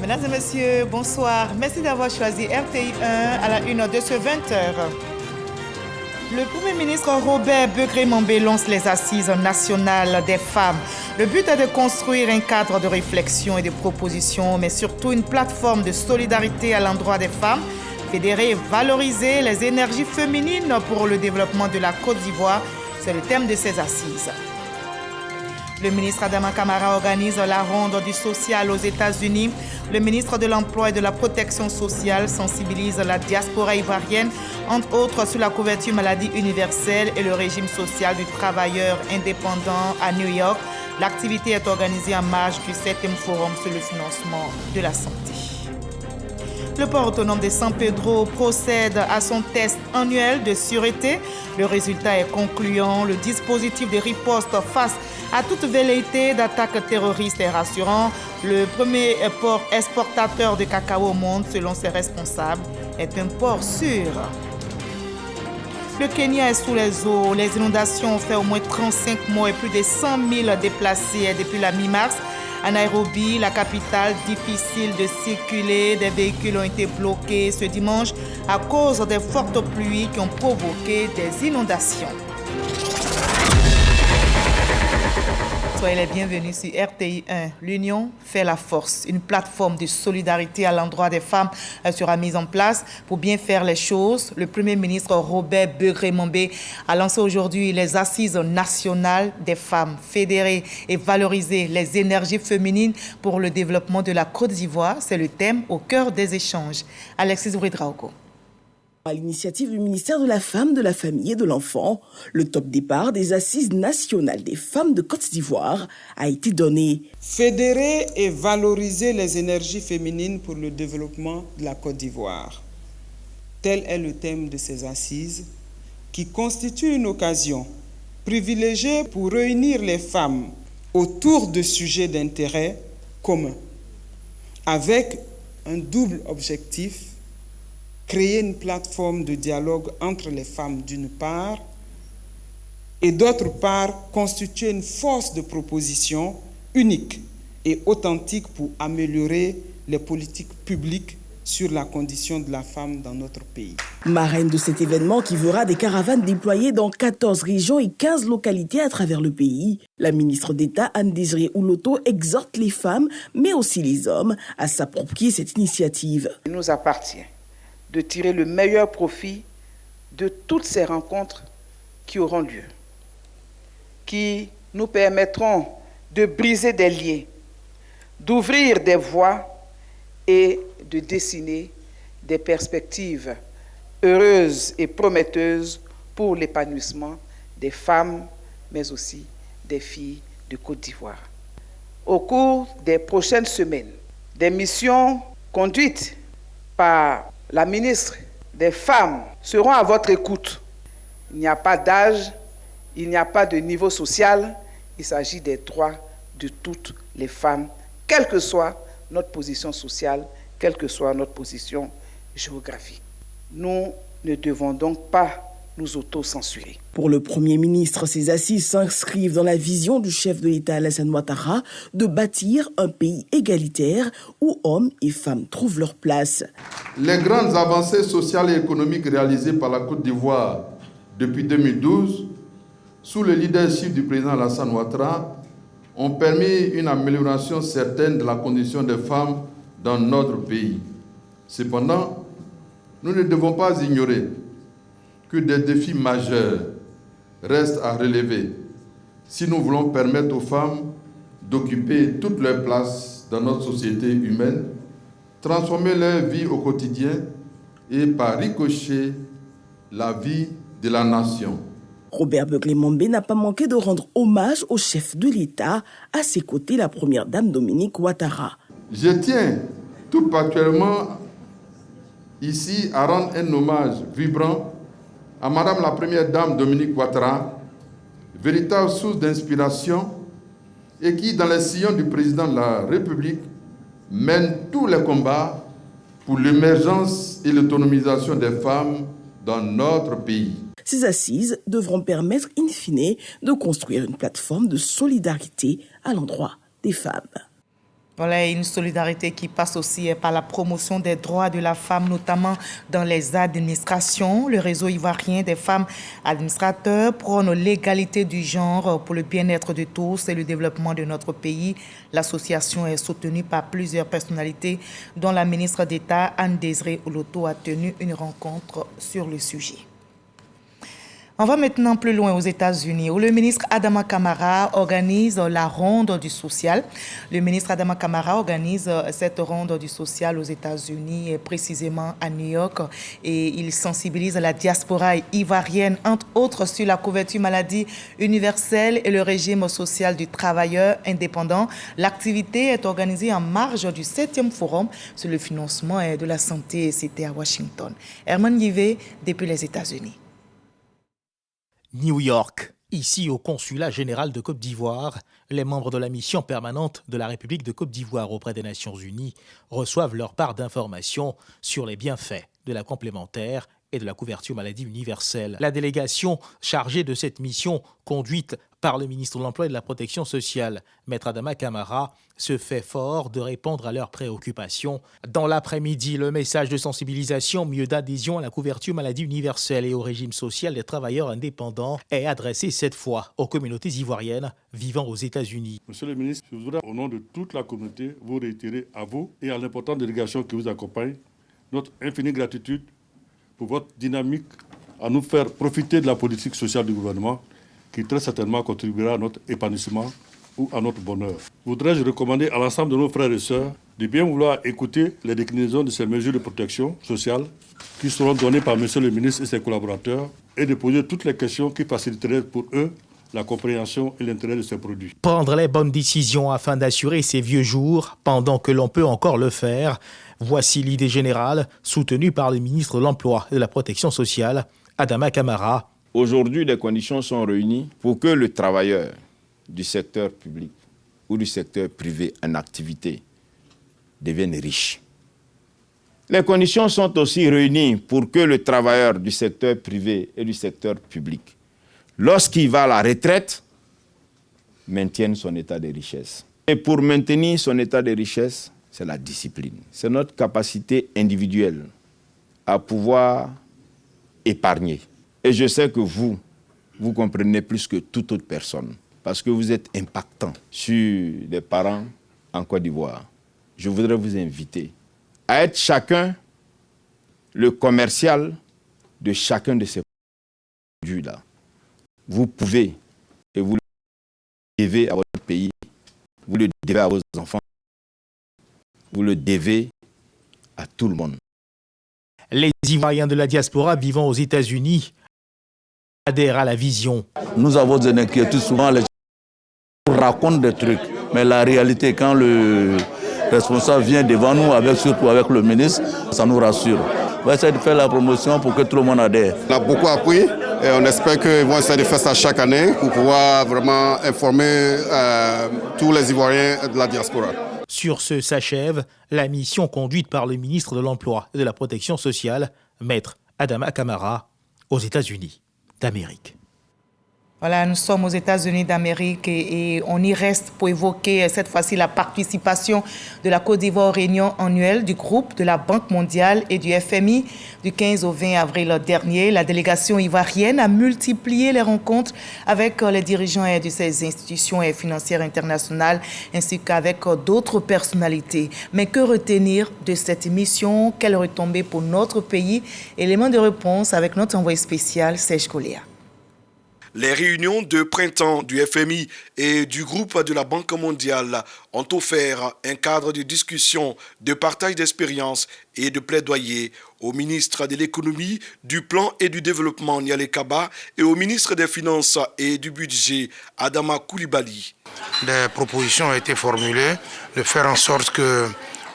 Mesdames et messieurs, bonsoir. Merci d'avoir choisi RTI 1 à la 1 de ce 20h. Le Premier ministre Robert Begré-Mambé lance les Assises nationales des femmes. Le but est de construire un cadre de réflexion et de propositions, mais surtout une plateforme de solidarité à l'endroit des femmes, fédérer et valoriser les énergies féminines pour le développement de la Côte d'Ivoire. C'est le thème de ces Assises. Le ministre Adama Kamara organise la ronde du social aux États-Unis. Le ministre de l'Emploi et de la Protection sociale sensibilise la diaspora ivoirienne, entre autres sur la couverture maladie universelle et le régime social du travailleur indépendant à New York. L'activité est organisée en marge du 7e Forum sur le financement de la santé. Le port autonome de San Pedro procède à son test annuel de sûreté. Le résultat est concluant. Le dispositif de riposte face à toute velléité d'attaque terroriste est rassurant. Le premier port exportateur de cacao au monde, selon ses responsables, est un port sûr. Le Kenya est sous les eaux. Les inondations ont fait au moins 35 morts et plus de 100 000 déplacés depuis la mi-mars. À Nairobi, la capitale, difficile de circuler. Des véhicules ont été bloqués ce dimanche à cause des fortes pluies qui ont provoqué des inondations. Soyez les bienvenus sur RTI 1. L'Union fait la force. Une plateforme de solidarité à l'endroit des femmes sera mise en place pour bien faire les choses. Le Premier ministre Robert Begré-Mambé a lancé aujourd'hui les Assises nationales des femmes, fédérer et valoriser les énergies féminines pour le développement de la Côte d'Ivoire. C'est le thème au cœur des échanges. Alexis Ouedraogo. À l'initiative du ministère de la Femme, de la Famille et de l'Enfant, le top départ des Assises nationales des femmes de Côte d'Ivoire a été donné. Fédérer et valoriser les énergies féminines pour le développement de la Côte d'Ivoire. Tel est le thème de ces assises qui constituent une occasion privilégiée pour réunir les femmes autour de sujets d'intérêt commun, avec un double objectif: créer une plateforme de dialogue entre les femmes d'une part et d'autre part constituer une force de proposition unique et authentique pour améliorer les politiques publiques sur la condition de la femme dans notre pays. Marraine de cet événement qui verra des caravanes déployées dans 14 régions et 15 localités à travers le pays, la ministre d'État Anne-Désirée Ouloto exhorte les femmes, mais aussi les hommes, à s'approprier cette initiative. Il nous appartient de tirer le meilleur profit de toutes ces rencontres qui auront lieu, qui nous permettront de briser des liens, d'ouvrir des voies et de dessiner des perspectives heureuses et prometteuses pour l'épanouissement des femmes, mais aussi des filles de Côte d'Ivoire. Au cours des prochaines semaines, des missions conduites par la ministre des Femmes seront à votre écoute. Il n'y a pas d'âge, il n'y a pas de niveau social. Il s'agit des droits de toutes les femmes, quelle que soit notre position sociale, quelle que soit notre position géographique. Nous ne devons donc pas nous auto-censurer. Pour le Premier ministre, ces assises s'inscrivent dans la vision du chef de l'État Alassane Ouattara de bâtir un pays égalitaire où hommes et femmes trouvent leur place. Les grandes avancées sociales et économiques réalisées par la Côte d'Ivoire depuis 2012, sous le leadership du président Alassane Ouattara, ont permis une amélioration certaine de la condition des femmes dans notre pays. Cependant, nous ne devons pas ignorer que des défis majeurs restent à relever si nous voulons permettre aux femmes d'occuper toute leur place dans notre société humaine, transformer leur vie au quotidien et par ricochet la vie de la nation. Robert Begré-Mambé n'a pas manqué de rendre hommage au chef de l'État, à ses côtés la première dame Dominique Ouattara. Je tiens tout particulièrement ici à rendre un hommage vibrant à Madame la Première Dame Dominique Ouattara, véritable source d'inspiration et qui, dans les sillons du président de la République, mène tous les combats pour l'émergence et l'autonomisation des femmes dans notre pays. Ces assises devront permettre, in fine, de construire une plateforme de solidarité à l'endroit des femmes. Voilà, une solidarité qui passe aussi par la promotion des droits de la femme, notamment dans les administrations. Le réseau ivoirien des femmes administrateurs prône l'égalité du genre pour le bien-être de tous et le développement de notre pays. L'association est soutenue par plusieurs personnalités, dont la ministre d'État Anne-Désirée Oloto a tenu une rencontre sur le sujet. On va maintenant plus loin aux États-Unis, où le ministre Adama Kamara organise la ronde du social. Le ministre Adama Kamara organise cette ronde du social aux États-Unis, précisément à New York, et il sensibilise la diaspora ivoirienne, entre autres, sur la couverture maladie universelle et le régime social du travailleur indépendant. L'activité est organisée en marge du 7e forum sur le financement de la santé, c'était à Washington. Herman Yvé, depuis les États-Unis. New York. Ici, au consulat général de Côte d'Ivoire, les membres de la mission permanente de la République de Côte d'Ivoire auprès des Nations Unies reçoivent leur part d'informations sur les bienfaits de la complémentaire et de la couverture maladie universelle. La délégation chargée de cette mission, conduite par le ministre de l'Emploi et de la Protection sociale, Maître Adama Kamara, se fait fort de répondre à leurs préoccupations. Dans l'après-midi, le message de sensibilisation, mieux d'adhésion à la couverture maladie universelle et au régime social des travailleurs indépendants est adressé cette fois aux communautés ivoiriennes vivant aux États-Unis. Monsieur le ministre, je voudrais, au nom de toute la communauté, vous réitérer à vous et à l'importante délégation qui vous accompagne notre infinie gratitude pour votre dynamique à nous faire profiter de la politique sociale du gouvernement qui très certainement contribuera à notre épanouissement ou à notre bonheur. Voudrais-je recommander à l'ensemble de nos frères et sœurs de bien vouloir écouter les déclinaisons de ces mesures de protection sociale qui seront données par Monsieur le ministre et ses collaborateurs et de poser toutes les questions qui faciliteraient pour eux la compréhension et l'intérêt de ces produits. Prendre les bonnes décisions afin d'assurer ces vieux jours pendant que l'on peut encore le faire. Voici l'idée générale soutenue par le ministre de l'Emploi et de la Protection sociale, Adama Kamara. Aujourd'hui, les conditions sont réunies pour que le travailleur du secteur public ou du secteur privé en activité devienne riche. Les conditions sont aussi réunies pour que le travailleur du secteur privé et du secteur public, lorsqu'il va à la retraite, maintienne son état de richesse. Et pour maintenir son état de richesse, c'est la discipline. C'est notre capacité individuelle à pouvoir épargner. Et je sais que vous comprenez plus que toute autre personne, parce que vous êtes impactant sur les parents en Côte d'Ivoire. Je voudrais vous inviter à être chacun le commercial de chacun de ces produits-là. Vous pouvez et vous le devez à votre pays, vous le devez à vos enfants, vous le devez à tout le monde. Les Ivoiriens de la diaspora vivant aux États-Unis adhèrent à la vision. Nous avons des inquiétudes, souvent les gens racontent des trucs, mais la réalité, quand le responsable vient devant nous, surtout avec le ministre, ça nous rassure. On va essayer de faire la promotion pour que tout le monde adhère. On a beaucoup appris et on espère qu'ils vont essayer de faire ça chaque année pour pouvoir vraiment informer tous les Ivoiriens de la diaspora. Sur ce s'achève la mission conduite par le ministre de l'Emploi et de la Protection sociale, Maître Adama Kamara, aux États-Unis d'Amérique. Voilà, nous sommes aux États-Unis d'Amérique et on y reste pour évoquer cette fois-ci la participation de la Côte d'Ivoire aux réunions annuelles du groupe de la Banque mondiale et du FMI du 15 au 20 avril dernier. La délégation ivoirienne a multiplié les rencontres avec les dirigeants de ces institutions financières internationales ainsi qu'avec d'autres personnalités. Mais que retenir de cette mission? Quelle retombée pour notre pays? Élément de réponse avec notre envoyé spécial Serge Coléa. Les réunions de printemps du FMI et du groupe de la Banque mondiale ont offert un cadre de discussion, de partage d'expériences et de plaidoyer au ministre de l'économie, du plan et du développement Niale Kaba et au ministre des Finances et du budget Adama Koulibaly. Des propositions ont été formulées de faire en sorte que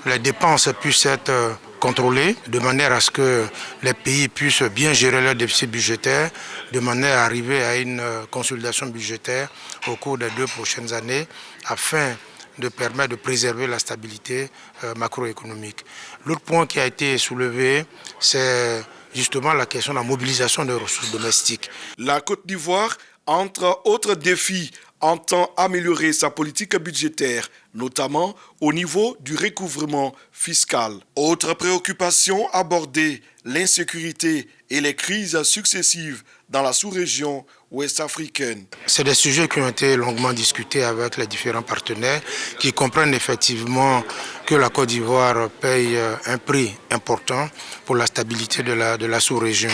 les dépenses puissent être contrôlées de manière à ce que les pays puissent bien gérer leur déficit budgétaire, de manière à arriver à une consolidation budgétaire au cours des 2 prochaines années afin de permettre de préserver la stabilité macroéconomique. L'autre point qui a été soulevé, c'est justement la question de la mobilisation des ressources domestiques. La Côte d'Ivoire, entre autres défis, entend améliorer sa politique budgétaire, notamment au niveau du recouvrement fiscal. Autre préoccupation abordée, l'insécurité et les crises successives dans la sous-région ouest-africaine. C'est des sujets qui ont été longuement discutés avec les différents partenaires qui comprennent effectivement que la Côte d'Ivoire paye un prix important pour la stabilité de la sous-région.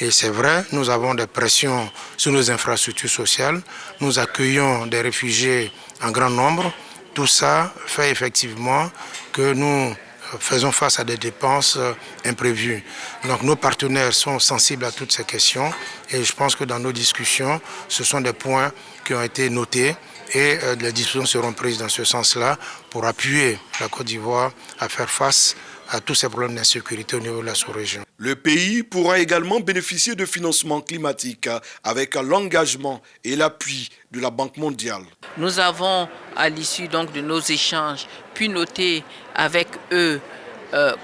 Et c'est vrai, nous avons des pressions sur nos infrastructures sociales, nous accueillons des réfugiés en grand nombre. Tout ça fait effectivement que nous faisons face à des dépenses imprévues. Donc nos partenaires sont sensibles à toutes ces questions et je pense que dans nos discussions, ce sont des points qui ont été notés et les discussions seront prises dans ce sens-là pour appuyer la Côte d'Ivoire à faire face à tous ces problèmes d'insécurité au niveau de la sous-région. Le pays pourra également bénéficier de financement climatique avec l'engagement et l'appui de la Banque mondiale. Nous avons, à l'issue donc de nos échanges, pu noter avec eux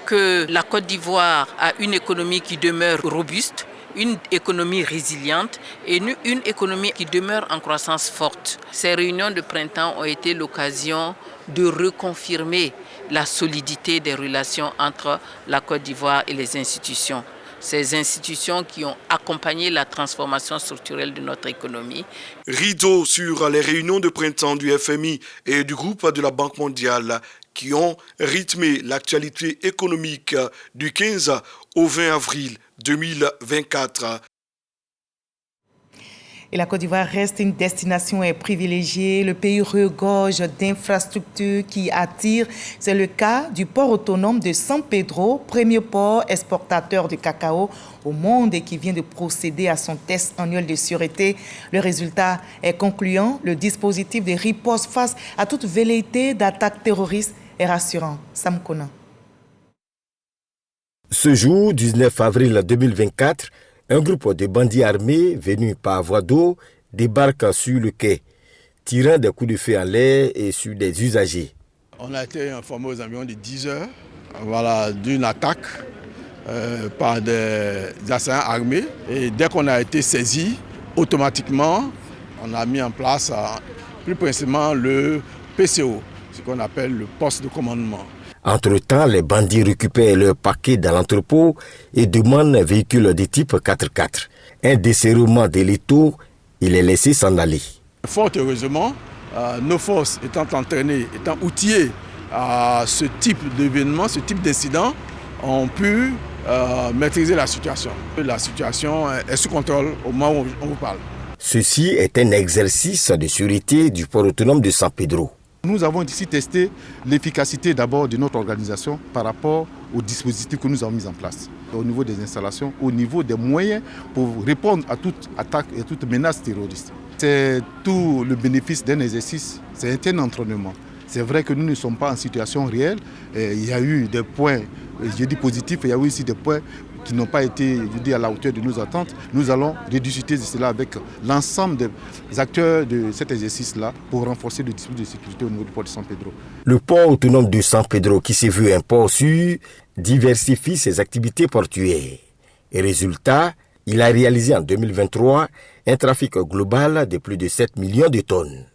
que la Côte d'Ivoire a une économie qui demeure robuste, une économie résiliente et une économie qui demeure en croissance forte. Ces réunions de printemps ont été l'occasion de reconfirmer la solidité des relations entre la Côte d'Ivoire et les institutions. Ces institutions qui ont accompagné la transformation structurelle de notre économie. Rideau sur les réunions de printemps du FMI et du groupe de la Banque mondiale qui ont rythmé l'actualité économique du 15 au 20 avril 2024. Et la Côte d'Ivoire reste une destination privilégiée. Le pays regorge d'infrastructures qui attirent. C'est le cas du port autonome de San Pedro, premier port exportateur de cacao au monde et qui vient de procéder à son test annuel de sûreté. Le résultat est concluant. Le dispositif de riposte face à toute velléité d'attaque terroriste est rassurant. Sam Kona. Ce jour, 19 avril 2024, un groupe de bandits armés venus par voie d'eau débarque sur le quai, tirant des coups de feu en l'air et sur des usagers. On a été informé aux environs de 10 heures d'une attaque par des assaillants armés. Et dès qu'on a été saisi, automatiquement, on a mis en place plus précisément le PCO, ce qu'on appelle le poste de commandement. Entre-temps, les bandits récupèrent leur paquet dans l'entrepôt et demandent un véhicule de type 4x4. Un desserrement de l'étau, il les laissé s'en aller. Fort heureusement, nos forces étant entraînées, étant outillées à ce type d'événement, ce type d'incident, ont pu maîtriser la situation. La situation est sous contrôle au moment où on vous parle. Ceci est un exercice de sûreté du port autonome de San Pedro. Nous avons ici testé l'efficacité d'abord de notre organisation par rapport aux dispositifs que nous avons mis en place. Au niveau des installations, au niveau des moyens pour répondre à toute attaque et toute menace terroriste. C'est tout le bénéfice d'un exercice, c'est un entraînement. C'est vrai que nous ne sommes pas en situation réelle. Il y a eu des points, je dis positifs, il y a eu aussi des points qui n'ont pas été à la hauteur de nos attentes. Nous allons rediscuter de cela avec l'ensemble des acteurs de cet exercice-là pour renforcer le dispositif de sécurité au niveau du port de San Pedro. Le port autonome de San Pedro, qui se veut un port sûr, diversifie ses activités portuaires. Et résultat, il a réalisé en 2023 un trafic global de plus de 7 millions de tonnes.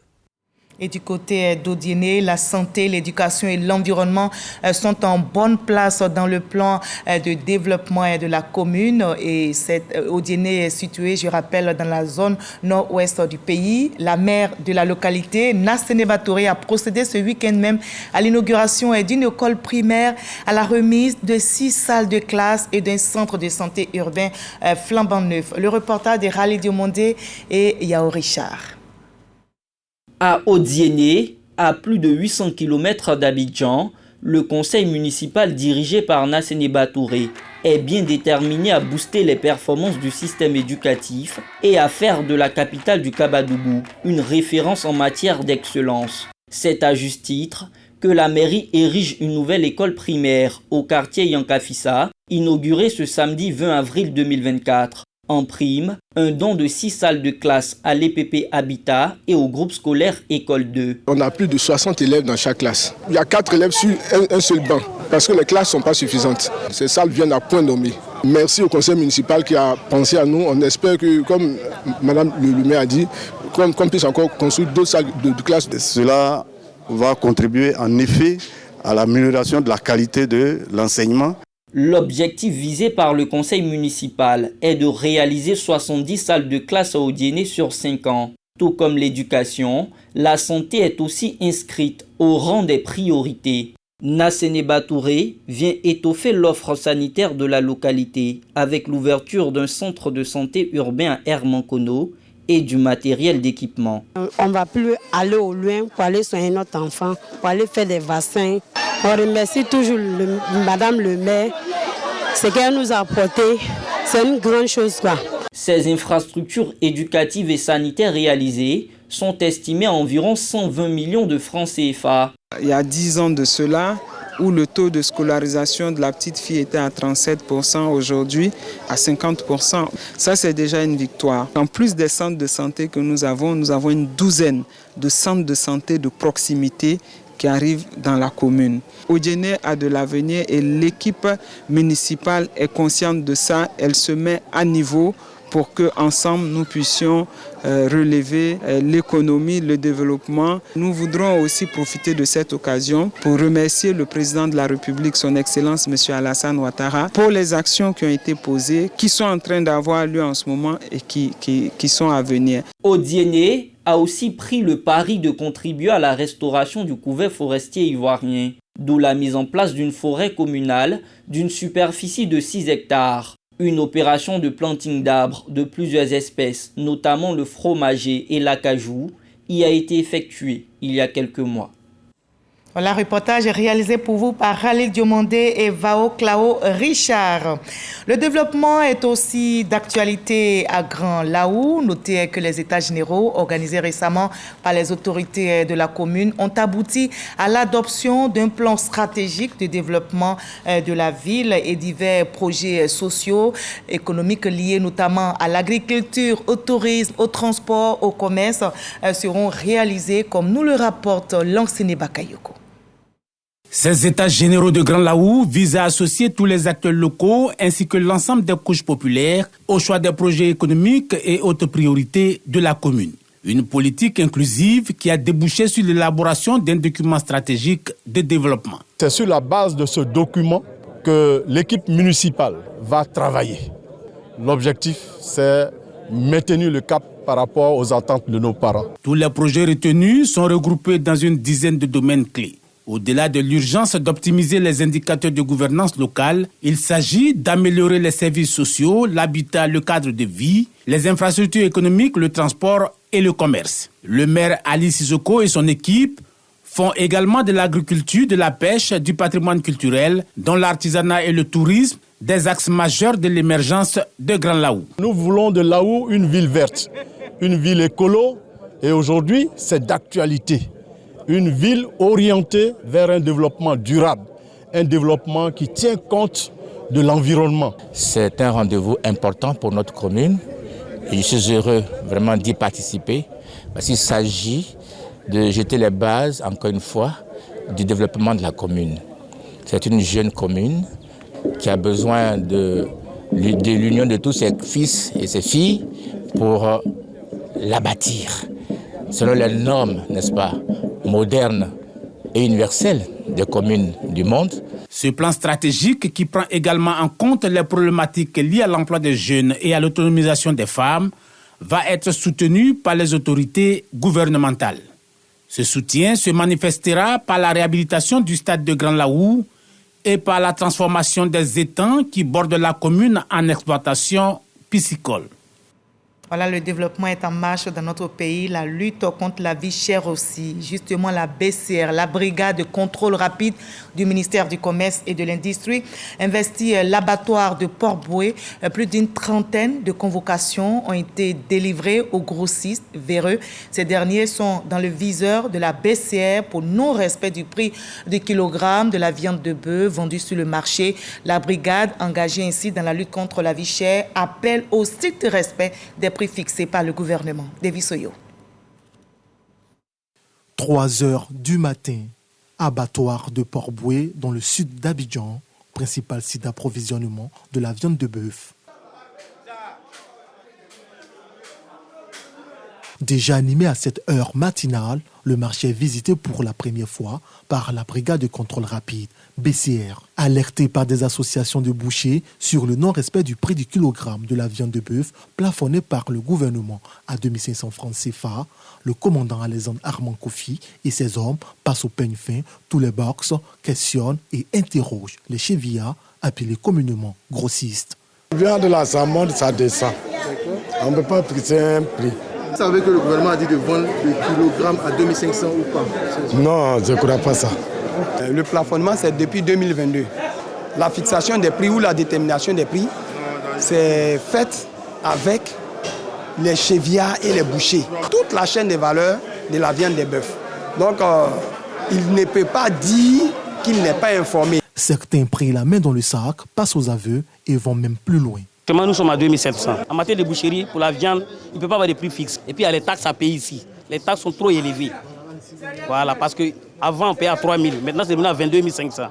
Et du côté d'Odiéné, la santé, l'éducation et l'environnement sont en bonne place dans le plan de développement de la commune. Et Odiéné est situé, je rappelle, dans la zone nord-ouest du pays. La maire de la localité, Nassene Batouré, a procédé ce week-end même à l'inauguration d'une école primaire, à la remise de 6 salles de classe et d'un centre de santé urbain flambant neuf. Le reportage de Rally Diomondé et Yao Richard. À Odiéné, à plus de 800 km d'Abidjan, le conseil municipal dirigé par Nassene Batouré est bien déterminé à booster les performances du système éducatif et à faire de la capitale du Kabadougou une référence en matière d'excellence. C'est à juste titre que la mairie érige une nouvelle école primaire au quartier Yankafissa, inaugurée ce samedi 20 avril 2024. En prime, un don de 6 salles de classe à l'EPP Habitat et au groupe scolaire École 2. On a plus de 60 élèves dans chaque classe. Il y a 4 élèves sur un seul banc parce que les classes ne sont pas suffisantes. Ces salles viennent à point nommé. Merci au conseil municipal qui a pensé à nous. On espère que, comme Madame le maire a dit, qu'on puisse encore construire d'autres salles de classe. Cela va contribuer en effet à l'amélioration de la qualité de l'enseignement. L'objectif visé par le conseil municipal est de réaliser 70 salles de classe à Odiéné sur 5 ans. Tout comme l'éducation, la santé est aussi inscrite au rang des priorités. Nassénéba Touré vient étoffer l'offre sanitaire de la localité avec l'ouverture d'un centre de santé urbain à Hermankono et du matériel d'équipement. On ne va plus aller au loin pour aller soigner notre enfant, pour aller faire des vaccins. On remercie toujours Madame le maire. Ce qu'elle nous a apporté, c'est une grande chose, quoi. Ces infrastructures éducatives et sanitaires réalisées sont estimées à environ 120 millions de francs CFA. Il y a 10 ans de cela, où le taux de scolarisation de la petite fille était à 37%, aujourd'hui à 50%. Ça, c'est déjà une victoire. En plus des centres de santé que nous avons une douzaine de centres de santé de proximité qui arrivent dans la commune. Odiéné a de l'avenir et l'équipe municipale est consciente de ça. Elle se met à niveau pour qu'ensemble nous puissions relever l'économie, le développement. Nous voudrons aussi profiter de cette occasion pour remercier le président de la République, son Excellence M. Alassane Ouattara, pour les actions qui ont été posées, qui sont en train d'avoir lieu en ce moment et qui sont à venir. Odiéné a aussi pris le pari de contribuer à la restauration du couvert forestier ivoirien, d'où la mise en place d'une forêt communale d'une superficie de 6 hectares. Une opération de planting d'arbres de plusieurs espèces, notamment le fromager et l'acajou, y a été effectuée il y a quelques mois. Voilà, reportage réalisé pour vous par Khalil Diomandé et Vao Clao Richard. Le développement est aussi d'actualité à Grand Laou. Notez que les États généraux organisés récemment par les autorités de la commune ont abouti à l'adoption d'un plan stratégique de développement de la ville et divers projets sociaux, économiques liés notamment à l'agriculture, au tourisme, au transport, au commerce seront réalisés comme nous le rapporte Lansene Bakayoko. Ces états généraux de Grand Laou visent à associer tous les acteurs locaux ainsi que l'ensemble des couches populaires au choix des projets économiques et autres priorités de la commune. Une politique inclusive qui a débouché sur l'élaboration d'un document stratégique de développement. C'est sur la base de ce document que l'équipe municipale va travailler. L'objectif, c'est maintenir le cap par rapport aux attentes de nos parents. Tous les projets retenus sont regroupés dans une dizaine de domaines clés. Au-delà de l'urgence d'optimiser les indicateurs de gouvernance locale, il s'agit d'améliorer les services sociaux, l'habitat, le cadre de vie, les infrastructures économiques, le transport et le commerce. Le maire Ali Sissoko et son équipe font également de l'agriculture, de la pêche, du patrimoine culturel, dont l'artisanat et le tourisme, des axes majeurs de l'émergence de Grand Laou. Nous voulons de Laou une ville verte, une ville écolo, et aujourd'hui, c'est d'actualité. Une ville orientée vers un développement durable, un développement qui tient compte de l'environnement. C'est un rendez-vous important pour notre commune et je suis heureux vraiment d'y participer parce qu'il s'agit de jeter les bases, encore une fois, du développement de la commune. C'est une jeune commune qui a besoin de l'union de tous ses fils et ses filles pour la bâtir, selon les normes, n'est-ce pas, moderne et universelle des communes du monde. Ce plan stratégique qui prend également en compte les problématiques liées à l'emploi des jeunes et à l'autonomisation des femmes va être soutenu par les autorités gouvernementales. Ce soutien se manifestera par la réhabilitation du stade de Grand Laou et par la transformation des étangs qui bordent la commune en exploitation piscicole. Voilà, le développement est en marche dans notre pays, la lutte contre la vie chère aussi. Justement, la BCR, la brigade de contrôle rapide du ministère du Commerce et de l'Industrie, investit l'abattoir de Port-Boué. Plus d'une trentaine de convocations ont été délivrées aux grossistes véreux. Ces derniers sont dans le viseur de la BCR pour non-respect du prix du kilogramme de la viande de bœuf vendue sur le marché. La brigade, engagée ainsi dans la lutte contre la vie chère, appelle au strict respect des prix fixés par le gouvernement. David Soyo. 3 heures du matin, abattoir de Port-Boué dans le sud d'Abidjan, principal site d'approvisionnement de la viande de bœuf. Déjà animé à cette heure matinale, le marché est visité pour la première fois par la brigade de contrôle rapide, BCR. Alerté par des associations de bouchers sur le non-respect du prix du kilogramme de la viande de bœuf plafonné par le gouvernement à 2500 francs CFA, le commandant Alexandre Armand Kofi et ses hommes passent au peigne fin tous les box, questionnent et interrogent les chevillards appelés communément grossistes. La viande de la salmon, ça descend. On ne peut pas fixer un prix. Vous savez que le gouvernement a dit de vendre le kilogramme à 2500 ou pas? Non, je ne crois pas ça. Le plafonnement, c'est depuis 2022. La fixation des prix ou la détermination des prix, c'est faite avec les chevillards et les bouchers. Toute la chaîne de valeur de la viande des bœufs. Donc, il ne peut pas dire qu'il n'est pas informé. Certains prennent la main dans le sac, passent aux aveux et vont même plus loin. Nous sommes à 2700. En matière de boucherie, pour la viande, il ne peut pas avoir de prix fixe. Et puis il y a les taxes à payer ici. Les taxes sont trop élevées. Voilà, parce qu'avant on payait à 3 000, maintenant c'est devenu à 22 500.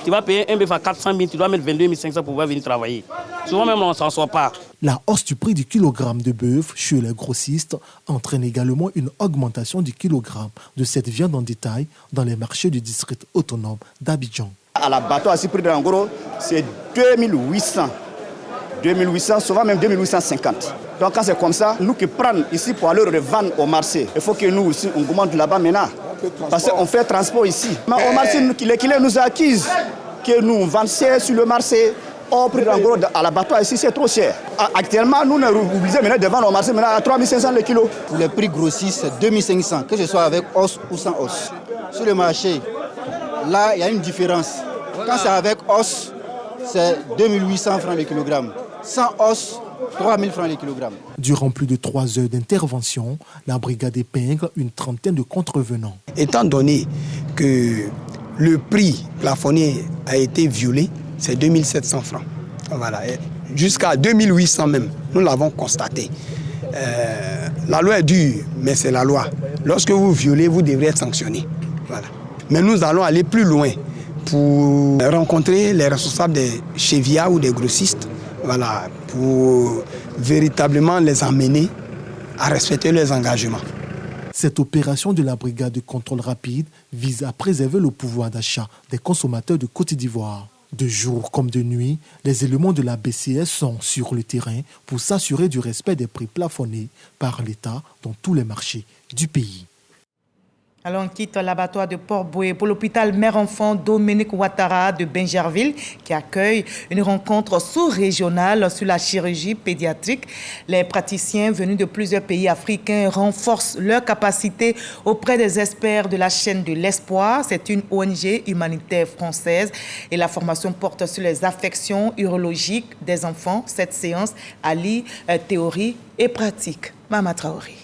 Tu vas payer un bœuf à 400 000, tu dois mettre 22 500 pour pouvoir venir travailler. Souvent même on ne s'en sort pas. La hausse du prix du kilogramme de bœuf chez les grossistes entraîne également une augmentation du kilogramme de cette viande en détail dans les marchés du district autonome d'Abidjan. À l'abattoir, si prix de l'angoro, c'est 2800. 2800, souvent même 2850. Donc quand c'est comme ça, nous qui prenons ici pour aller revendre au marché, il faut que nous aussi, on commande là-bas maintenant. Parce qu'on fait transport ici. Mais au marché, les clients nous accusent que nous vendons sur le marché. Au prix d'angoro à l'abattoir ici, c'est trop cher. Actuellement, nous sommes obligés de vendre au marché maintenant à 3500 le kilo. Pour les prix grossistes, c'est 2500, que ce soit avec os ou sans os. Sur le marché, là, il y a une différence. Quand c'est avec os, c'est 2800 francs le kilogramme. Sans os, 3000 francs le kilogramme. Durant plus de 3 heures d'intervention, la brigade épingle une trentaine de contrevenants. Étant donné que le prix plafonné a été violé, c'est 2700 francs. Voilà. Jusqu'à 2800 même, nous l'avons constaté. La loi est dure, mais c'est la loi. Lorsque vous violez, vous devrez être sanctionné. Voilà. Mais nous allons aller plus loin pour rencontrer les responsables des chevillards ou des grossistes, voilà, pour véritablement les amener à respecter leurs engagements. Cette opération de la brigade de contrôle rapide vise à préserver le pouvoir d'achat des consommateurs de Côte d'Ivoire. De jour comme de nuit, les éléments de la BCS sont sur le terrain pour s'assurer du respect des prix plafonnés par l'État dans tous les marchés du pays. Alors on quitte l'abattoir de Port-Boué pour l'hôpital mère-enfant Dominique Ouattara de Bingerville qui accueille une rencontre sous-régionale sur la chirurgie pédiatrique. Les praticiens venus de plusieurs pays africains renforcent leur capacité auprès des experts de la chaîne de l'Espoir. C'est une ONG humanitaire française et la formation porte sur les affections urologiques des enfants. Cette séance allie théorie et pratique. Mama Traoré.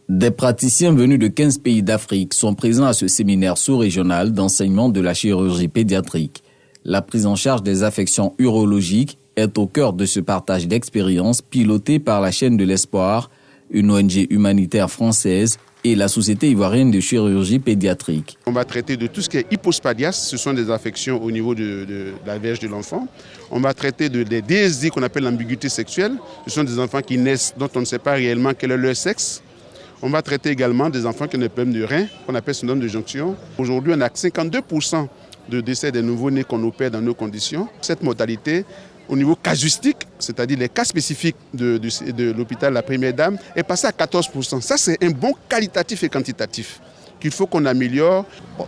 Des praticiens venus de 15 pays d'Afrique sont présents à ce séminaire sous-régional d'enseignement de la chirurgie pédiatrique. La prise en charge des affections urologiques est au cœur de ce partage d'expériences piloté par la chaîne de l'Espoir, une ONG humanitaire française et la Société ivoirienne de chirurgie pédiatrique. On va traiter de tout ce qui est hypospadias, ce sont des affections au niveau de la verge de l'enfant. On va traiter des DSD qu'on appelle l'ambiguïté sexuelle, ce sont des enfants qui naissent dont on ne sait pas réellement quel est leur sexe. On va traiter également des enfants qui ont des problèmes de rein, qu'on appelle syndrome de jonction. Aujourd'hui, on a 52% de décès des nouveau-nés qu'on opère dans nos conditions. Cette modalité, au niveau casuistique, c'est-à-dire les cas spécifiques de l'hôpital La Première Dame, est passée à 14%. Ça, c'est un bon qualitatif et quantitatif qu'il faut qu'on améliore.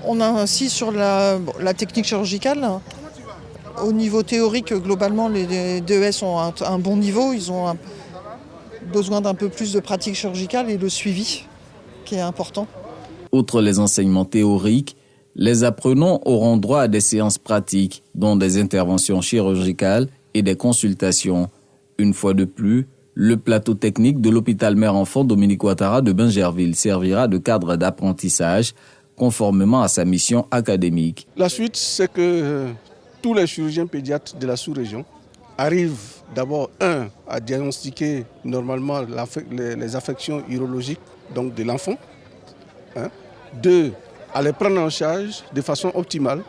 On insiste sur la technique chirurgicale. Au niveau théorique, globalement, les DES ont un bon niveau. Ils ont besoin d'un peu plus de pratique chirurgicale et le suivi qui est important. Outre les enseignements théoriques, les apprenants auront droit à des séances pratiques, dont des interventions chirurgicales et des consultations. Une fois de plus, le plateau technique de l'hôpital mère-enfant Dominique Ouattara de Bingerville servira de cadre d'apprentissage conformément à sa mission académique. La suite, c'est que tous les chirurgiens pédiatres de la sous-région arrivent d'abord, à diagnostiquer normalement les affections urologiques donc de l'enfant. 2, à les prendre en charge de façon optimale.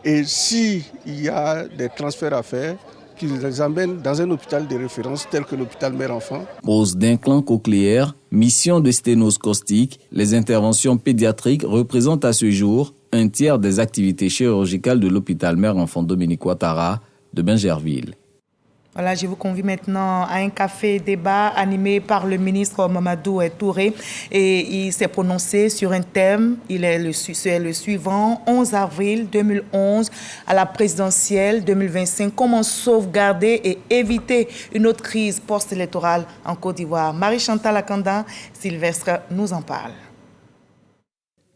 Et s'il y a des transferts à faire, qui les amène dans un hôpital de référence tel que l'hôpital mère-enfant. Pose d'implant cochléaire, mission de sténose caustique, les interventions pédiatriques représentent à ce jour un tiers des activités chirurgicales de l'hôpital mère-enfant Dominique Ouattara de Bingerville. Voilà, je vous convie maintenant à un café-débat animé par le ministre Mamadou Touré. Et il s'est prononcé sur un thème, c'est le suivant, 11 avril 2011 à la présidentielle 2025. Comment sauvegarder et éviter une autre crise post-électorale en Côte d'Ivoire? Marie-Chantal Akanda, Sylvestre nous en parle.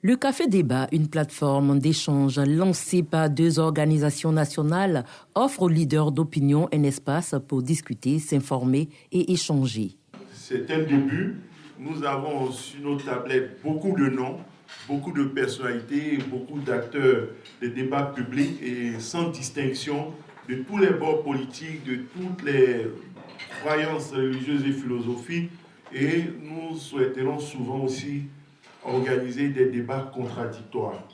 Le Café Débat, une plateforme d'échange lancée par 2 organisations nationales, offre aux leaders d'opinion un espace pour discuter, s'informer et échanger. C'est un début. Nous avons sur nos tablettes beaucoup de noms, beaucoup de personnalités, beaucoup d'acteurs des débats publics et sans distinction de tous les bords politiques, de toutes les croyances religieuses et philosophiques. Et nous souhaiterons souvent aussi organiser des débats contradictoires.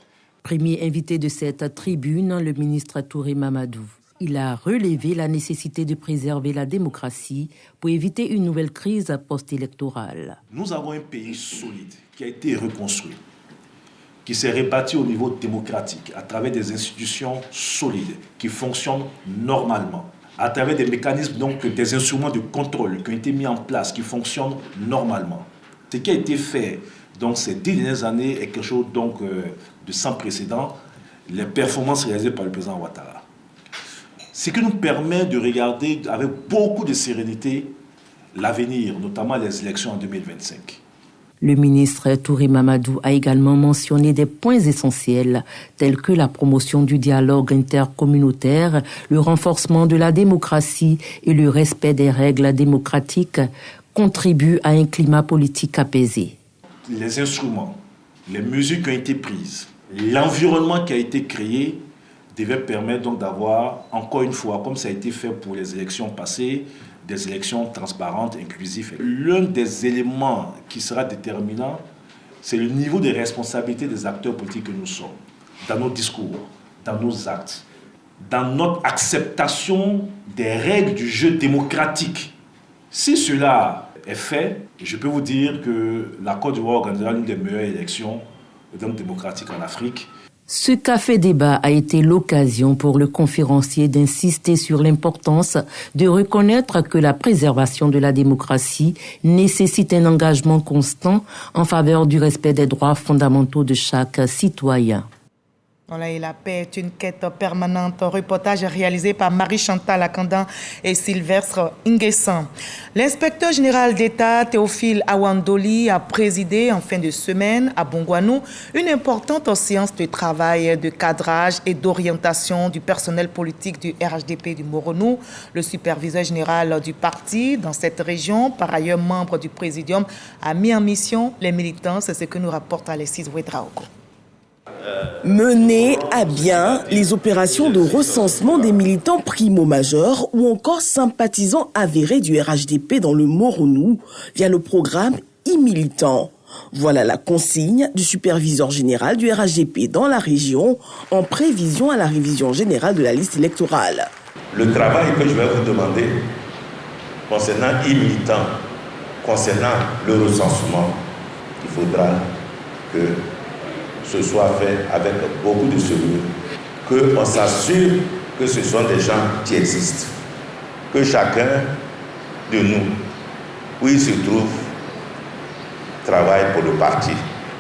Premier invité de cette tribune, le ministre Touré Mamadou. Il a relevé la nécessité de préserver la démocratie pour éviter une nouvelle crise post-électorale. Nous avons un pays solide qui a été reconstruit, qui s'est réparti au niveau démocratique à travers des institutions solides qui fonctionnent normalement, à travers des mécanismes, donc des instruments de contrôle qui ont été mis en place, qui fonctionnent normalement. Ce qui a été fait donc ces 10 dernières années est quelque chose donc, de sans précédent, les performances réalisées par le président Ouattara. Ce qui nous permet de regarder avec beaucoup de sérénité l'avenir, notamment les élections en 2025. Le ministre Touré Mamadou a également mentionné des points essentiels tels que la promotion du dialogue intercommunautaire, le renforcement de la démocratie et le respect des règles démocratiques contribuent à un climat politique apaisé. Les instruments, les mesures qui ont été prises, l'environnement qui a été créé devait permettre donc d'avoir, encore une fois, comme ça a été fait pour les élections passées, des élections transparentes, inclusives. L'un des éléments qui sera déterminant, c'est le niveau de responsabilité des acteurs politiques que nous sommes, dans nos discours, dans nos actes, dans notre acceptation des règles du jeu démocratique. Si cela est fait, je peux vous dire que la Côte d'Ivoire organisera l'une des meilleures élections démocratiques en Afrique. Ce café-débat a été l'occasion pour le conférencier d'insister sur l'importance de reconnaître que la préservation de la démocratie nécessite un engagement constant en faveur du respect des droits fondamentaux de chaque citoyen. Voilà, et la paix est une quête permanente. Reportage réalisé par Marie-Chantal Akanda et Sylvestre Nguessan. L'inspecteur général d'État Théophile Awandoli a présidé en fin de semaine à Bongouanou une importante séance de travail, de cadrage et d'orientation du personnel politique du RHDP du Moronou. Le superviseur général du parti dans cette région, par ailleurs membre du présidium, a mis en mission les militants. C'est ce que nous rapporte Alexis Ouedraogo. Mener à bien les opérations de recensement des militants primo-majeurs ou encore sympathisants avérés du RHDP dans le Moronou via le programme e-militant. Voilà la consigne du superviseur général du RHDP dans la région en prévision à la révision générale de la liste électorale. Le travail que je vais vous demander concernant e-militants, concernant le recensement, il faudra que ce soit fait avec beaucoup de sérieux, qu'on s'assure que ce sont des gens qui existent, que chacun de nous, où il se trouve, travaille pour le parti.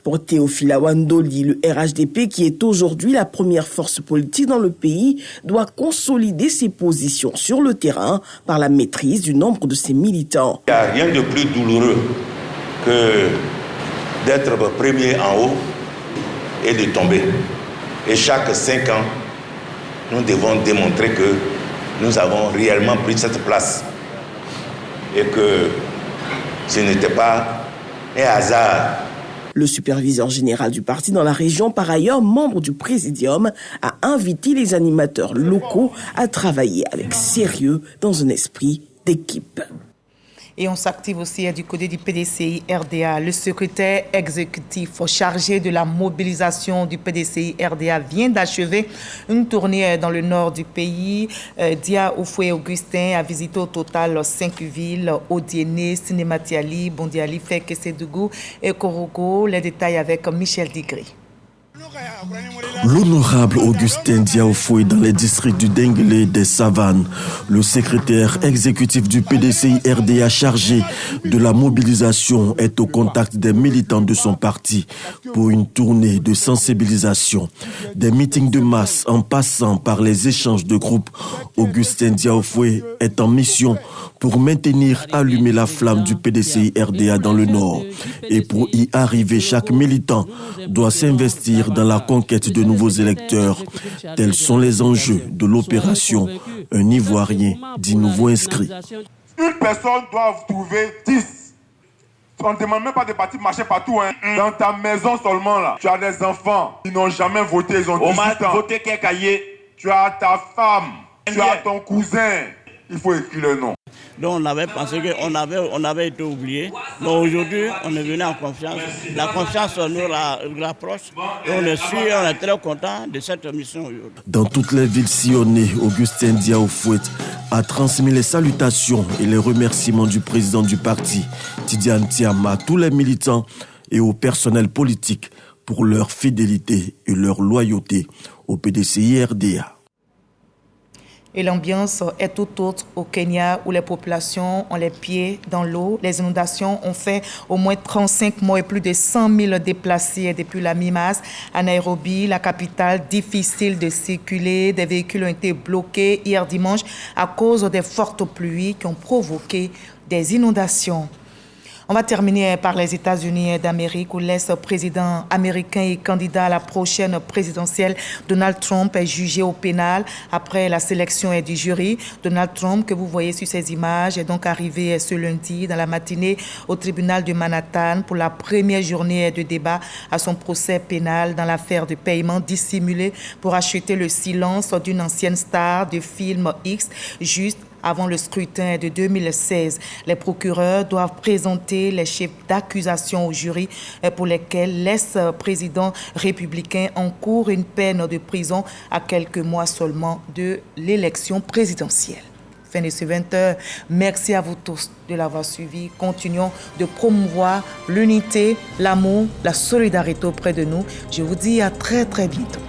Pour Théophile Awandoli, le RHDP, qui est aujourd'hui la première force politique dans le pays, doit consolider ses positions sur le terrain par la maîtrise du nombre de ses militants. Il n'y a rien de plus douloureux que d'être premier en haut et de tomber. Et chaque 5 ans, nous devons démontrer que nous avons réellement pris cette place et que ce n'était pas un hasard. Le superviseur général du parti dans la région, par ailleurs membre du présidium, a invité les animateurs locaux à travailler avec sérieux dans un esprit d'équipe. Et on s'active aussi du côté du PDCI RDA. Le secrétaire exécutif chargé de la mobilisation du PDCI RDA vient d'achever une tournée dans le nord du pays. Dia Oufoué Augustin a visité au total 5 villes, Odiéné, Sinématiali, Bondiali, Fekessédougou et Korogo. Les détails avec Michel Digré. L'honorable Augustin Diaoufoué dans les districts du Denguelé des Savanes, le secrétaire exécutif du PDCI RDA chargé de la mobilisation, est au contact des militants de son parti pour une tournée de sensibilisation. Des meetings de masse en passant par les échanges de groupes, Augustin Diaoufoué est en mission pour maintenir allumée la flamme du PDCI RDA dans le Nord. Et pour y arriver, chaque militant doit s'investir dans la conquête de nouveaux électeurs. Tels sont les enjeux de l'opération Un Ivoirien dit nouveau inscrit. Une personne doit trouver 10. On ne demande même pas de partir marcher partout. Dans ta maison seulement, là, tu as des enfants qui n'ont jamais voté, ils ont 18 ans. Voté tu as ta femme, tu as ton cousin. Il faut écrire le nom. Donc on avait pensé qu'on avait été oublié. Mais aujourd'hui, on est venu en confiance. La confiance nous rapproche. Et on est très content de cette mission. Dans toutes les villes sillonnées, Augustin Diaoufoué a transmis les salutations et les remerciements du président du parti, Tidiane Thiam, à tous les militants et au personnel politique pour leur fidélité et leur loyauté au PDCI RDA. Et l'ambiance est tout autre au Kenya où les populations ont les pieds dans l'eau. Les inondations ont fait au moins 35 morts et plus de 100 000 déplacés depuis la mi-mars. À Nairobi, la capitale, difficile de circuler. Des véhicules ont été bloqués hier dimanche à cause des fortes pluies qui ont provoqué des inondations. On va terminer par les États-Unis d'Amérique où l'ex-président américain et candidat à la prochaine présidentielle, Donald Trump, est jugé au pénal après la sélection du jury. Donald Trump, que vous voyez sur ces images, est donc arrivé ce lundi dans la matinée au tribunal de Manhattan pour la première journée de débat à son procès pénal dans l'affaire de paiement dissimulé pour acheter le silence d'une ancienne star de film X juste avant le scrutin de 2016. Les procureurs doivent présenter les chefs d'accusation au jury pour lesquels l'ex-président républicain encourt une peine de prison à quelques mois seulement de l'élection présidentielle. Fin de ce 20h. Merci à vous tous de l'avoir suivi. Continuons de promouvoir l'unité, l'amour, la solidarité auprès de nous. Je vous dis à très très bientôt.